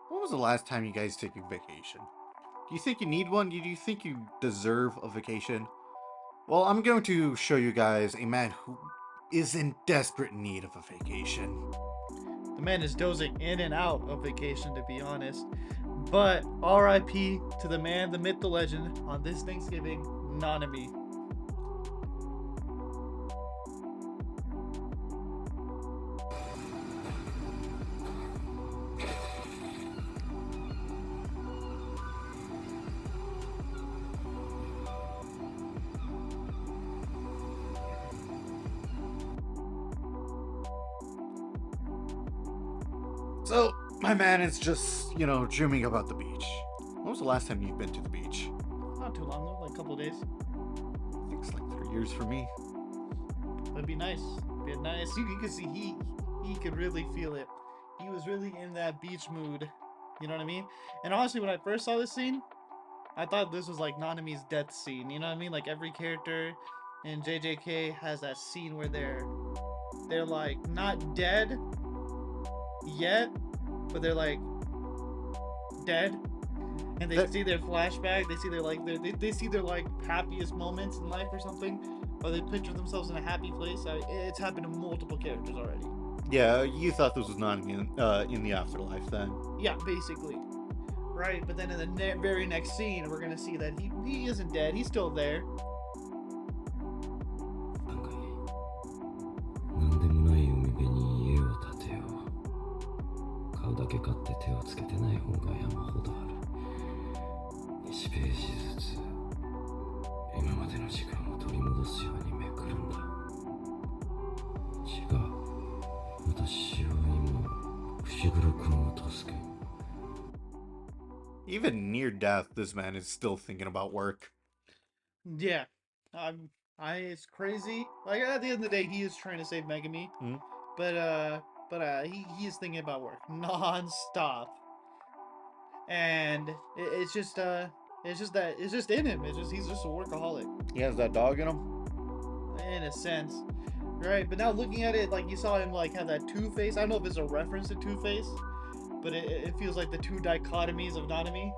When was the last time you guys took a vacation? Do you think you need one? Do you think you deserve a vacation? Well, I'm going to show you guys a man who is in desperate need of a vacation. The man is dozing in and out of vacation, to be honest. But RIP to the man, the myth, the legend on this Thanksgiving, Nanami. So, my man is just, dreaming about the beach. When was the last time you've been to the beach? Not too long though, like a couple of days. I think it's like 3 years for me. It'd be nice. It'd be nice. You could see he could really feel it. He was really in that beach mood. You know what I mean? And honestly, when I first saw this scene, I thought this was like Nanami's death scene. You know what I mean? Like every character in JJK has that scene where they're like not dead yet, but they're like dead, and they see their flashback. They see their like they see their like happiest moments in life or something, or they picture themselves in a happy place. It's happened to multiple characters already. Yeah, you thought this was not in the afterlife then. Yeah, basically. Right, but then in the very next scene, we're gonna see that he isn't dead. He's still there. なんでもない海辺に家を建てよう。買うだけ買って手をつけてない方が山ほどある。1ページずつ今までの時間を取り戻すようにめくるんだ。違う。私は今伏黒君を助け。 Even near death, this man is still thinking about work. Yeah, it's crazy. Like at the end of the day, he is trying to save Megami, but he is thinking about work non-stop, and it's just in him. He's just a workaholic. He has that dog in him. In a sense, right? But now looking at it, like you saw him like have that Two-Face. I don't know if it's a reference to Two-Face, but it feels like the two dichotomies of Nanami.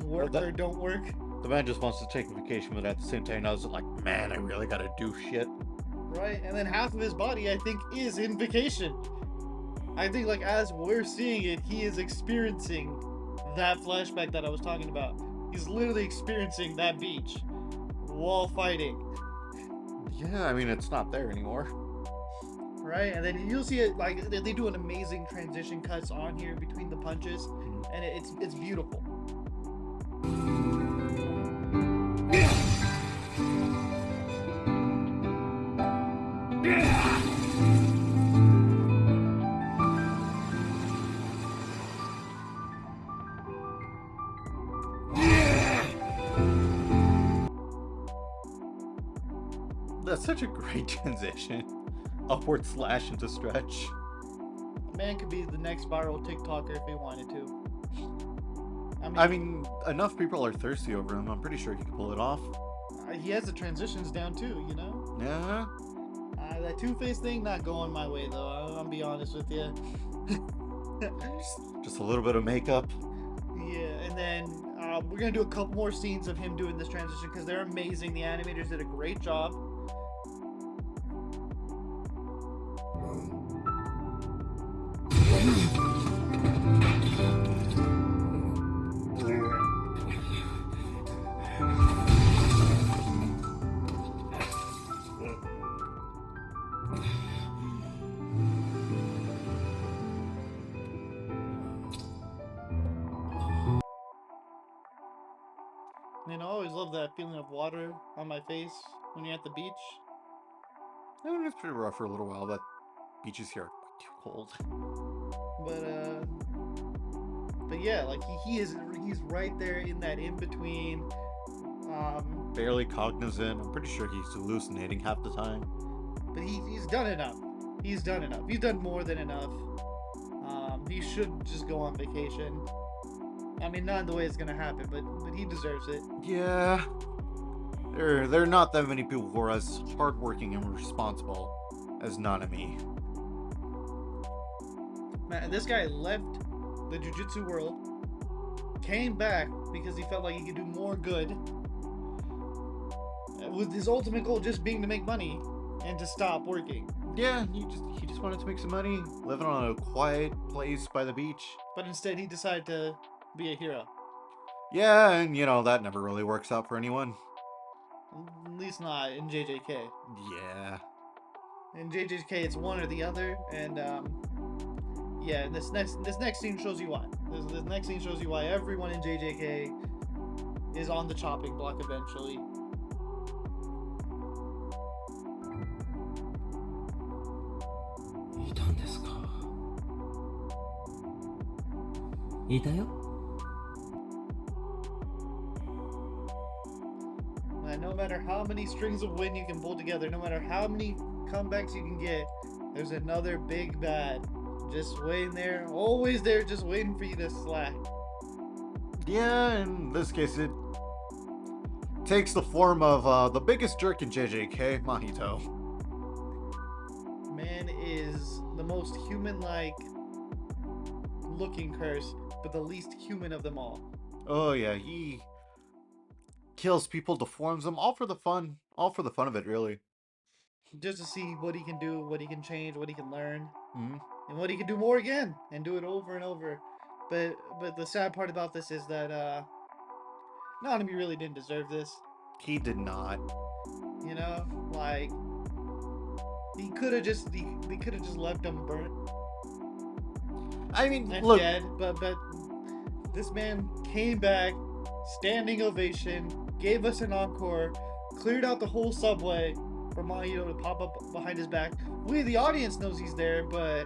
Work or don't work. The man just wants to take a vacation, but at the same time, I was like, man, I really gotta do shit. Right, and then half of his body, I think, is in vacation. I think, like, as we're seeing it, he is experiencing that flashback that I was talking about. He's literally experiencing that beach while fighting. Yeah, I mean, it's not there anymore. Right, and then you'll see it, like, they do an amazing transition cuts on here between the punches, and it's beautiful. That's such a great transition. Upward slash into stretch. A man could be the next viral TikToker if he wanted to. I mean, enough people are thirsty over him. I'm pretty sure he could pull it off. He has the transitions down too, you know? Yeah. That Two-Face thing, not going my way though. I'll be honest with you. Just a little bit of makeup. Yeah, and then we're gonna do a couple more scenes of him doing this transition because they're amazing. The animators did a great job. You know, I always love that feeling of water on my face when you're at the beach. I mean, it's pretty rough for a little while, but beaches here are too cold. But yeah, like he's right there in that in between. Barely cognizant. I'm pretty sure he's hallucinating half the time. But he's done enough. He's done enough. He's done more than enough. He should just go on vacation. I mean, not in the way it's gonna happen, but he deserves it. Yeah. There are not that many people who are as hardworking and responsible as Nanami. Man, this guy left the Jujutsu world, came back because he felt like he could do more good, with his ultimate goal just being to make money and to stop working. Yeah, he just wanted to make some money, living on a quiet place by the beach. But instead, he decided to be a hero. Yeah, and that never really works out for anyone. At least not in JJK. Yeah. In JJK, it's one or the other, and yeah. This next scene shows you why. This next scene shows you why everyone in JJK is on the chopping block eventually. いたんですか。いたよ。No matter how many strings of wind you can pull together, no matter how many comebacks you can get, there's another big bad just waiting there, always there, just waiting for you to slack. Yeah, in this case, it takes the form of the biggest jerk in JJK, Mahito. Man is the most human-like looking curse, but the least human of them all. Oh yeah, he kills people, deforms them, all for the fun of it, really. Just to see what he can do, what he can change, what he can learn, Mm-hmm. and what he can do more again, and do it over and over. But the sad part about this is that Nanami really didn't deserve this. He did not. You know, like he could have just left him burnt I mean, and look, dead. But this man came back, standing ovation, gave us an encore, cleared out the whole subway for Mahito to pop up behind his back. We, the audience, knows he's there, but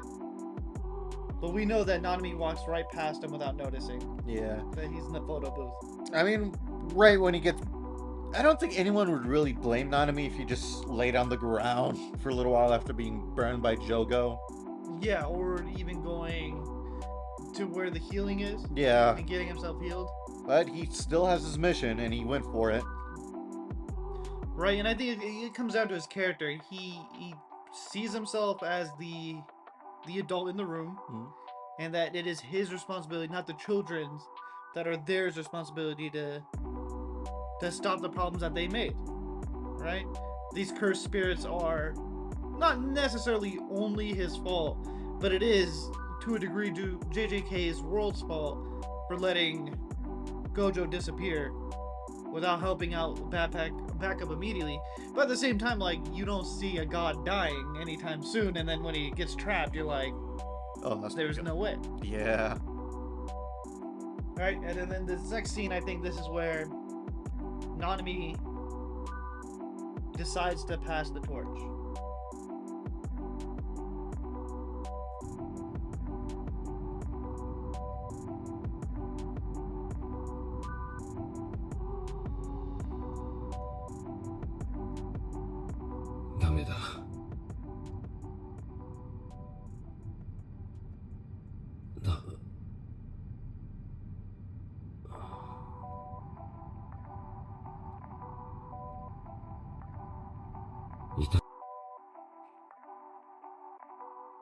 we know that Nanami walks right past him without noticing yeah. that he's in the photo booth. I mean, right when he gets... I don't think anyone would really blame Nanami if he just laid on the ground for a little while after being burned by Jogo. Yeah, or even going to where the healing is. Yeah. And getting himself healed. But he still has his mission, and he went for it. Right, and I think it comes down to his character. He sees himself as the adult in the room, and that it is his responsibility, not the children's, that are theirs responsibility to stop the problems that they made. Right? These cursed spirits are not necessarily only his fault, but it is, to a degree, JJK's world's fault for letting Gojo disappear without helping out back up immediately. But at the same time, like, you don't see a god dying anytime soon, and then when he gets trapped, you're like, oh, there's no way. Yeah. Right, and then this next scene, I think this is where Nanami decides to pass the torch.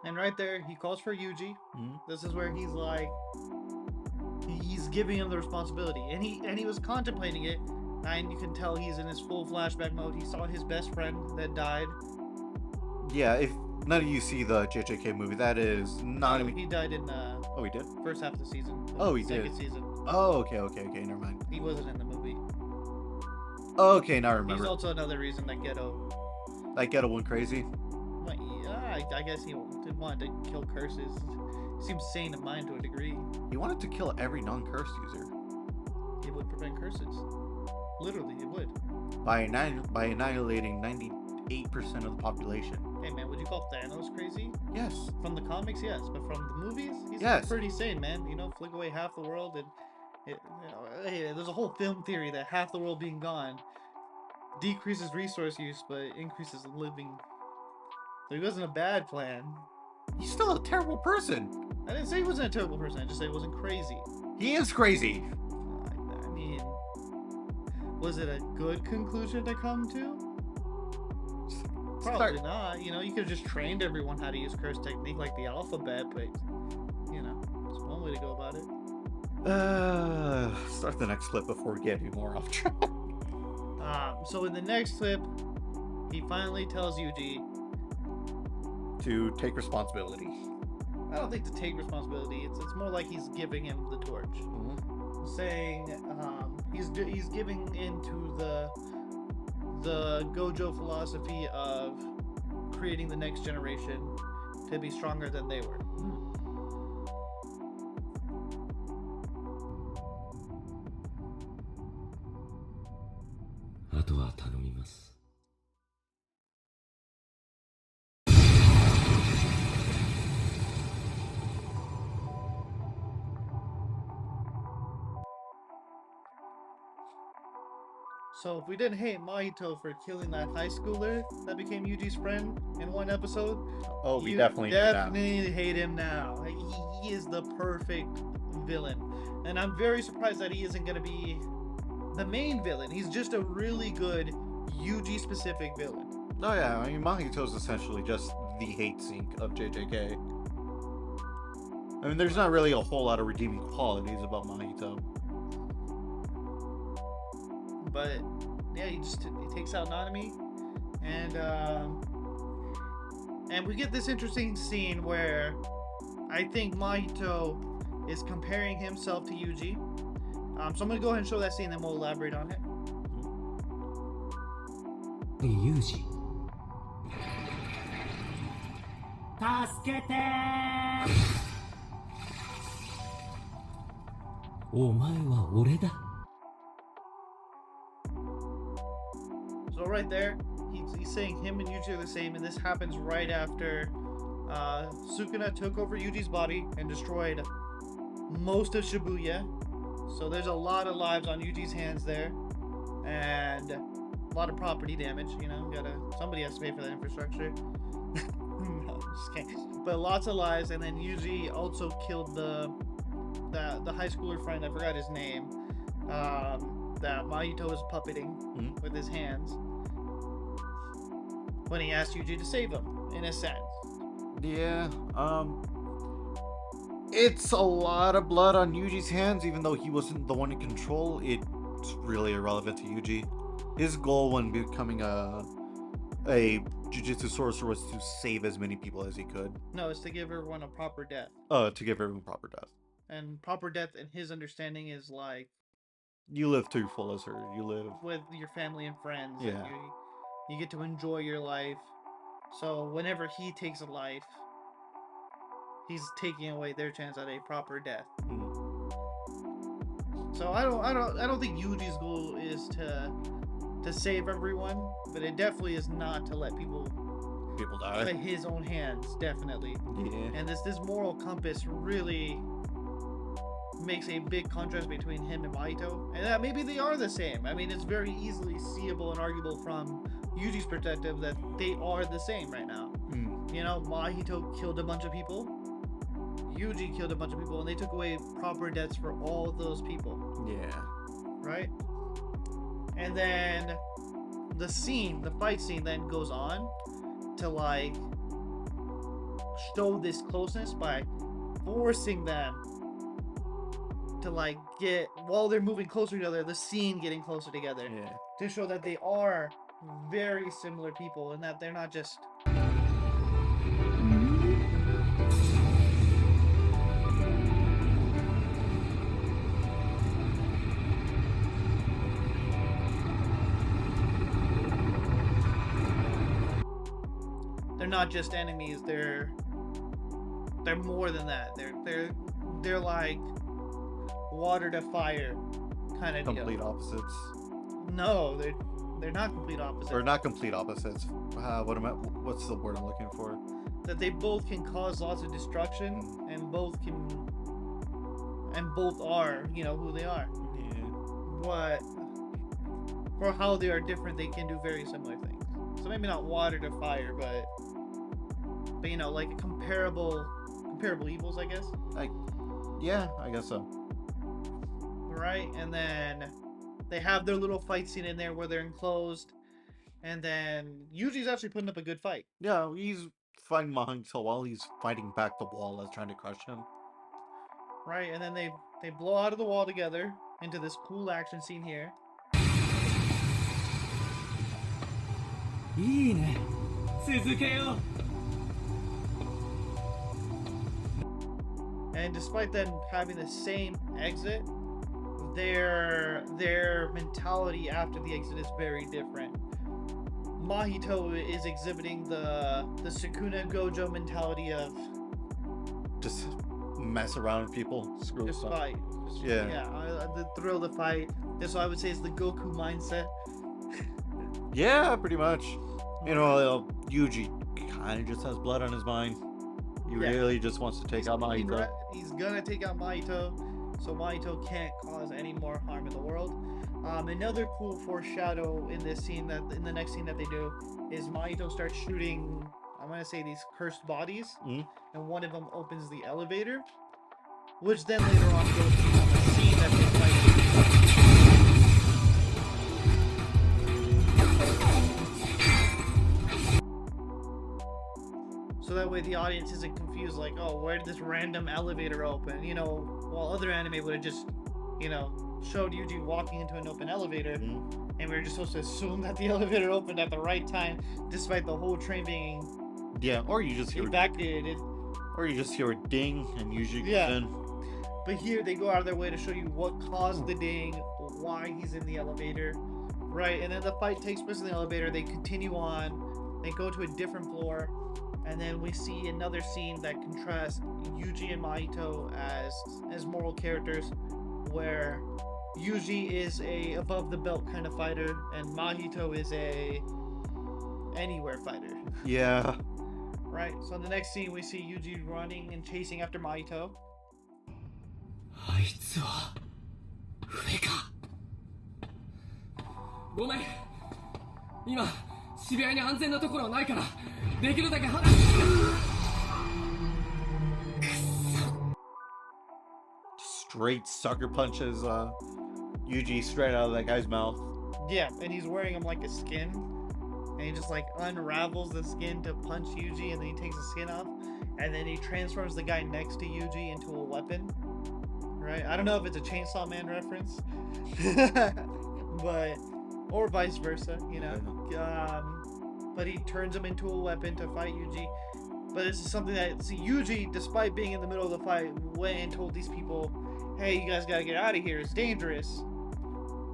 And right there, he calls for Yuji. This is where he's like, he's giving him the responsibility, and he was contemplating it, and you can tell he's in his full flashback mode. He saw his best friend that died. Yeah, if none of you see the JJK movie, that is Nanami. He died in oh, he did? first half of the season. Oh, he second did. season. Oh, okay, never mind. He wasn't in the movie. Okay, now I remember. He's also another reason that Ghetto went crazy. Well, yeah, I guess he wanted to kill curses. Seems sane of mind to a degree. He wanted to kill every non-cursed user. It would prevent curses. Literally, it would. By annihilating 98% of the population. Hey man, would you call Thanos crazy? Yes. From the comics, yes, but from the movies, he's Yes. pretty sane, man. You know, flick away half the world, and hey, there's a whole film theory that half the world being gone decreases resource use, but increases living. So he wasn't a bad plan. He's still a terrible person. I didn't say he wasn't a terrible person. I just said he wasn't crazy. He is crazy. I mean, was it a good conclusion to come to? Probably not. You know, you could have just trained everyone how to use curse technique like the alphabet, but you know, it's one way to go about about it. Start the next clip before we get any more off track. So in the next clip, he finally tells Yuji To take responsibility. I don't think to take responsibility. It's more like he's giving him the torch, saying he's giving into the Gojo philosophy of creating the next generation to be stronger than they were. あとは頼みます。 So if we didn't hate Mahito for killing that high schooler that became Yuji's friend in one episode, Oh, we you definitely hate him now. Like, he is the perfect villain, and I'm very surprised that he isn't gonna be the main villain. He's just a really good Yuji specific villain. Oh yeah, I mean Mahito's essentially just the hate sink of JJK. I mean, there's not really a whole lot of redeeming qualities about Mahito. But yeah, he takes out Nanami, and we get this interesting scene where I think Mahito is comparing himself to Yuji. So I'm gonna go ahead and show that scene, and then we'll elaborate on it. Yuji. 助けてお前は俺だ。 So right there, he's saying him and Yuji are the same, and this happens right after Sukuna took over Yuji's body and destroyed most of Shibuya. So there's a lot of lives on Yuji's hands there, and a lot of property damage. You know, somebody has to pay for that infrastructure. No, just kidding. But lots of lives, and then Yuji also killed the high schooler friend. I forgot his name. That Mahito was puppeting with his hands when he asked Yuji to save him, in a sense. Yeah, it's a lot of blood on Yuji's hands, even though he wasn't the one in control. It's really irrelevant to Yuji. His goal when becoming a Jujitsu sorcerer was to save as many people as he could. No, it's to give everyone a proper death. To give everyone proper death. And proper death, in his understanding, is like you live to your fullest, or you live with your family and friends. Yeah. And you get to enjoy your life. So whenever he takes a life, he's taking away their chance at a proper death. So I don't think Yuji's goal is to save everyone, but it definitely is not to let people die by his own hands, definitely. Yeah. And this moral compass really makes a big contrast between him and Mahito, and that maybe they are the same. I mean, it's very easily seeable and arguable from Yuji's perspective that they are the same right now. You know, Mahito killed a bunch of people, Yuji killed a bunch of people, and they took away proper deaths for all of those people. Yeah. Right? And then the fight scene then goes on to like show this closeness by forcing them to like get, while they're moving closer to each other, the scene getting closer together. Yeah. To show that they are very similar people and that they're not just enemies. They're more than that. They're like water to fire kind of Complete deal. opposites. No, they're not complete opposites. Or not complete opposites. What's the word I'm looking for? That they both can cause lots of destruction, and both are, you know, who they are. Yeah. But for how they are different, they can do very similar things. So maybe not water to fire, but you know, like comparable evils, I guess. Yeah, I guess so. Right, and then they have their little fight scene in there where they're enclosed, and then Yuji's actually putting up a good fight. Yeah, he's fighting Mahito while he's fighting back the wall that's trying to crush him. Right, and then they blow out of the wall together into this cool action scene here. いいね続けよう And despite them having the same exit, their mentality after the exit is very different. Mahito is exhibiting the Sukuna Gojo mentality of Just mess around with people. Screw just stuff. fight. Yeah. The thrill of fight. That's what I would say is the Goku mindset. Yeah, pretty much. You know, Yuji kind of just has blood on his mind. He Yeah. really just wants to take out Mahito. He's gonna take out Mahito, so Mahito can't cause any more harm in the world. Another cool foreshadow in this scene, that in the next scene that they do, is Mahito starts shooting, I'm gonna say, these cursed bodies, Mhm. and one of them opens the elevator, which then later on goes to become a scene that they fight. So that way the audience isn't confused, like, oh, where did this random elevator open? You know, while other anime would have just, you know, showed Yuji walking into an open elevator, Mhm. and we were just supposed to assume that the elevator opened at the right time, despite the whole train being Yeah, or you just hear evacuated. a ding and Yuji comes Yeah. in. But here they go out of their way to show you what caused the ding, why he's in the elevator, right? And then the fight takes place in the elevator. They continue on. They go to a different floor, and then we see another scene that contrasts Yuji and Mahito as moral characters, where Yuji is a above the belt kind of fighter, and Mahito is a anywhere fighter. Yeah. Right. So in the next scene, we see Yuji running and chasing after Mahito. あいつは上かごめん今渋谷に安全なところはないからできるだけ離れ Straight sucker punches Yuji straight out of that guy's mouth. Yeah, and he's wearing him like a skin, and he just like unravels the skin to punch Yuji, and then he takes the skin off, and then he transforms the guy next to Yuji into a weapon. Right? I don't know if it's a Chainsaw Man reference, but or vice versa, you know. But he turns him into a weapon to fight Yuji. But this is something that Yuji, despite being in the middle of the fight, went and told these people, "Hey, you guys gotta get out of here. It's dangerous."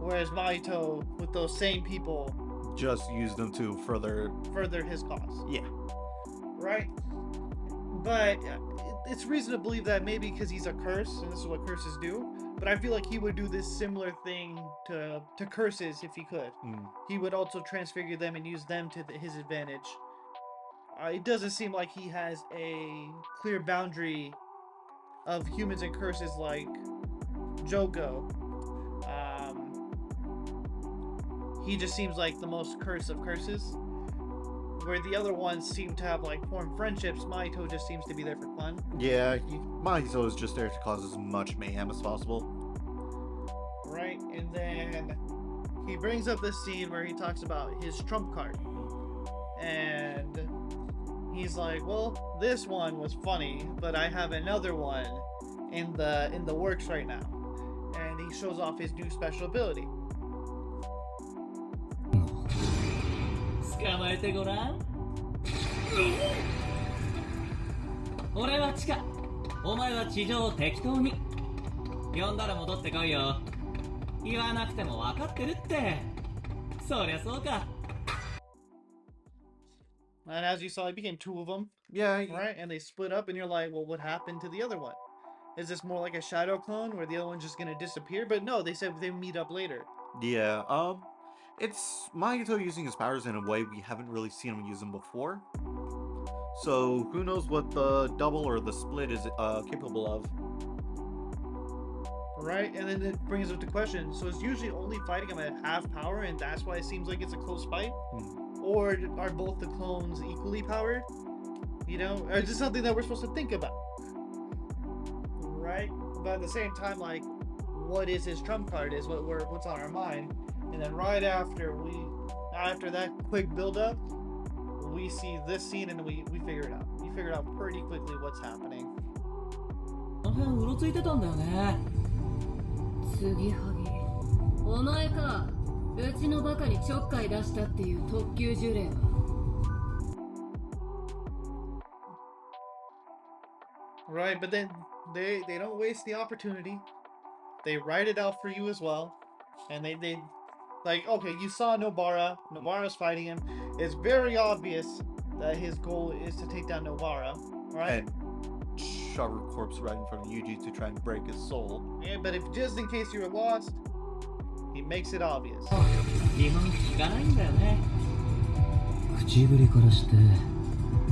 Whereas Mahito, with those same people, Just used them to further. further his cause. Yeah. Right? But it's reason to believe that maybe because he's a curse, and this is what curses do. But I feel like he would do this similar thing to curses if he could. Mm. He would also transfigure them and use them to his advantage. It doesn't seem like he has a clear boundary of humans and curses like Jogo. He just seems like the most cursed of curses. Where the other ones seem to have like formed friendships, Mahito just seems to be there for fun. Yeah, Mahito is just there to cause as much mayhem as possible. Right? And then he brings up this scene where he talks about his trump card. And he's like, well, this one was funny, but I have another one in the works right now. And he shows off his new special ability. 捕まえてごらん俺は地下お前は地上を適当に呼んだら戻ってこいよ言わなくても分かってるってそりゃそうか And as you saw, it became two of them, Yeah. right? And they split up, and you're like, well, what happened to the other one? Is this more like a shadow clone where the other one's just gonna disappear? But no, they said they meet up later. Yeah. It's Mahito using his powers in a way we haven't really seen him use them before. So who knows what the double or the split is capable of? Right? And then it brings up the question, so it's usually only fighting him at half power, and that's why it seems like it's a close fight? Or are both the clones equally powered? You know? Or is this something that we're supposed to think about? Right? But at the same time, like, what is his trump card is what's on our mind. And then right after that quick build up, we see this scene and we figure it out. We figure out pretty quickly what's happening. の辺うろついてたんだよね。継ぎはぎ。お前か。うちのバカにちょっかい出したっていう特級呪霊は。Right, but then they don't waste the opportunity. They write it out for you as well, and they like, okay, you saw Nobara. Nobara's fighting him. It's very obvious that his goal is to take down Nobara, right? And shove her corpse right in front of Yuji to try and break his soul. Yeah, but if just in case you were lost, he makes it obvious. 基本聞かないんだよね。口ぶりからして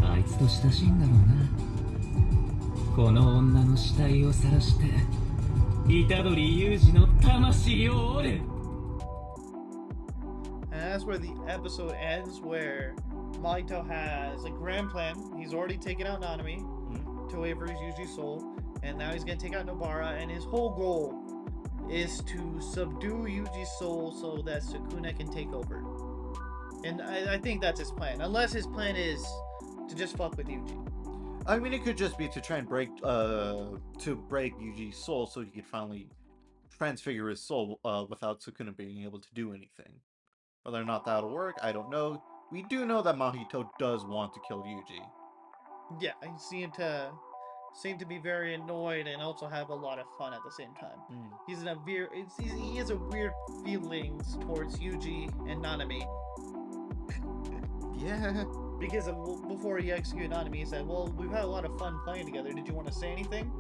あいつと親しいんだろうな。この女の死体を晒して虎杖裕二の魂を折る。 And that's where the episode ends, where Mahito has a grand plan. He's already taken out Nanami to waiver his Yuji's soul, and now he's gonna take out Nobara, and his whole goal is to subdue Yuji's soul so that Sukuna can take over. And I think that's his plan, unless his plan is to just fuck with Yuji. I mean, it could just be to try and break Yuji's soul so he could finally transfigure his soul without Sukuna being able to do anything. Whether or not that'll work, I don't know. We do know that Mahito does want to kill Yuji. Yeah, he seemed to be very annoyed and also have a lot of fun at the same time. He's in a he has a weird feelings towards Yuji and Nanami. Yeah. Because before he executed Nanami, he said, "Well, we've had a lot of fun playing together. Did you want to say anything?"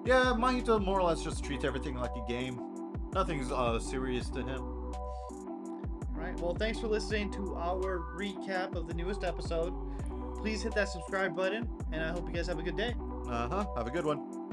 Yeah, Mahito more or less just treats everything like a game. Nothing's serious to him. Right. Well, thanks for listening to our recap of the newest episode. Please hit that subscribe button, and I hope you guys have a good day. Have a good one.